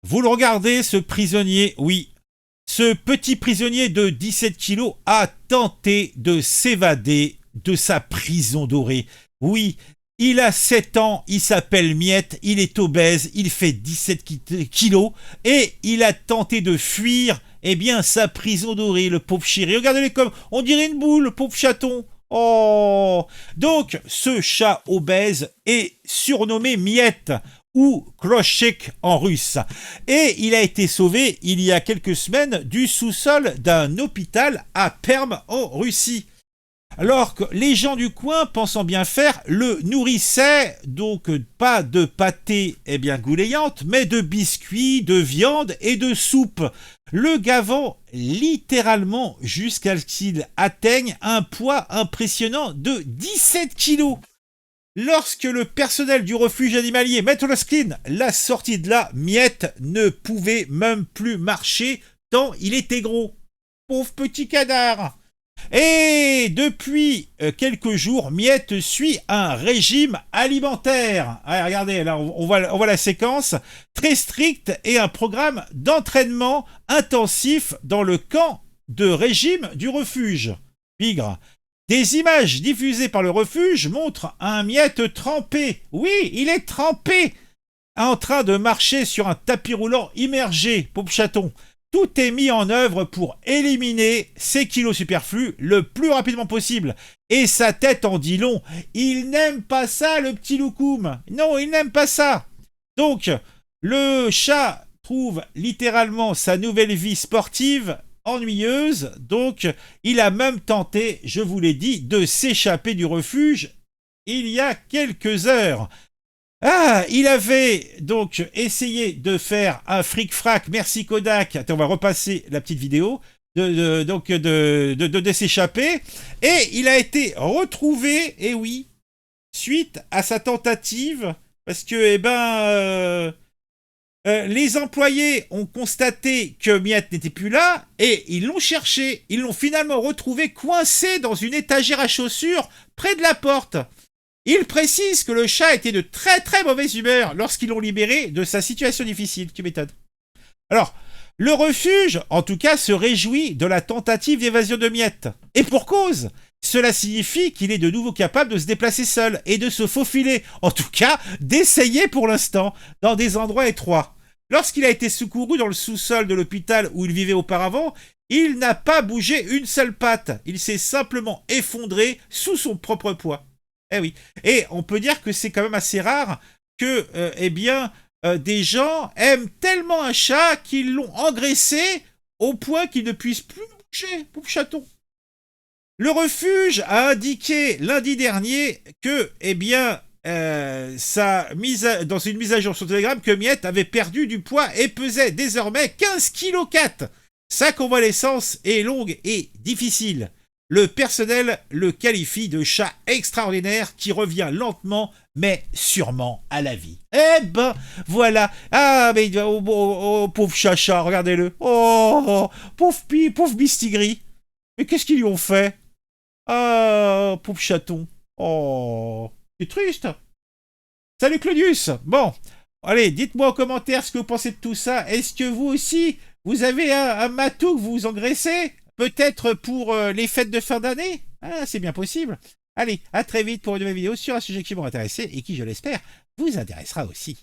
Vous le regardez, ce prisonnier, oui. Ce petit prisonnier de 17 kilos a tenté de s'évader de sa prison dorée. Oui, il a 7 ans, il s'appelle Miette, il est obèse, il fait 17 kilos et il a tenté de fuir sa prison dorée, le pauvre chéri. Regardez-les comme, on dirait une boule, le pauvre chaton. Oh. Donc, ce chat obèse est surnommé Miette ou Krochek en russe. Et il a été sauvé il y a quelques semaines du sous-sol d'un hôpital à Perm en Russie. Alors que les gens du coin, pensant bien faire, le nourrissaient donc pas de pâté goulayante, mais de biscuits, de viande et de soupe, le gavant littéralement jusqu'à ce qu'il atteigne un poids impressionnant de 17 kilos. Lorsque le personnel du refuge animalier Metroskin l'a sorti de là, Miette ne pouvait même plus marcher tant il était gros. Pauvre petit canard. Et depuis quelques jours, Miette suit un régime alimentaire. Allez, regardez, là, on voit la séquence très stricte et un programme d'entraînement intensif dans le camp de régime du refuge. Bigre. Des images diffusées par le refuge montrent un Miette trempé. Oui, il est trempé, en train de marcher sur un tapis roulant immergé, pauvre chaton. Tout est mis en œuvre pour éliminer ses kilos superflus le plus rapidement possible. Et sa tête en dit long. Il n'aime pas ça, le petit loukoum. Non, il n'aime pas ça. Donc, le chat trouve littéralement sa nouvelle vie sportive ennuyeuse. Donc, il a même tenté, je vous l'ai dit, de s'échapper du refuge il y a quelques heures. Ah, il avait donc essayé de faire un fric-frac, merci Kodak. Attends, on va repasser la petite vidéo de s'échapper. Et il a été retrouvé, et oui, suite à sa tentative, parce que, les employés ont constaté que Miette n'était plus là, et ils l'ont cherché. Ils l'ont finalement retrouvé coincé dans une étagère à chaussures près de la porte. Il précise que le chat était de très très mauvaise humeur lorsqu'ils l'ont libéré de sa situation difficile. Tu m'étonnes. Alors, le refuge, en tout cas, se réjouit de la tentative d'évasion de Miette. Et pour cause, cela signifie qu'il est de nouveau capable de se déplacer seul et de se faufiler. En tout cas, d'essayer pour l'instant, dans des endroits étroits. Lorsqu'il a été secouru dans le sous-sol de l'hôpital où il vivait auparavant, il n'a pas bougé une seule patte. Il s'est simplement effondré sous son propre poids. Eh oui. Et on peut dire que c'est quand même assez rare que, des gens aiment tellement un chat qu'ils l'ont engraissé au point qu'il ne puisse plus bouger, pauvre chaton. Le refuge a indiqué lundi dernier que, dans une mise à jour sur Telegram, que Miette avait perdu du poids et pesait désormais 15,4 kg. Sa convalescence est longue et difficile. Le personnel le qualifie de chat extraordinaire qui revient lentement mais sûrement à la vie. Eh ben, voilà. Ah, mais pauvre chacha, regardez-le. Oh, pauvre bistigris. Mais qu'est-ce qu'ils lui ont fait? Ah, pauvre chaton. Oh, c'est triste. Salut Claudius. Bon, allez, dites-moi en commentaire ce que vous pensez de tout ça. Est-ce que vous aussi, vous avez un matou que vous vous engraissez? Peut-être pour les fêtes de fin d'année? Ah, c'est bien possible. Allez, à très vite pour une nouvelle vidéo sur un sujet qui m'intéresse et qui, je l'espère, vous intéressera aussi.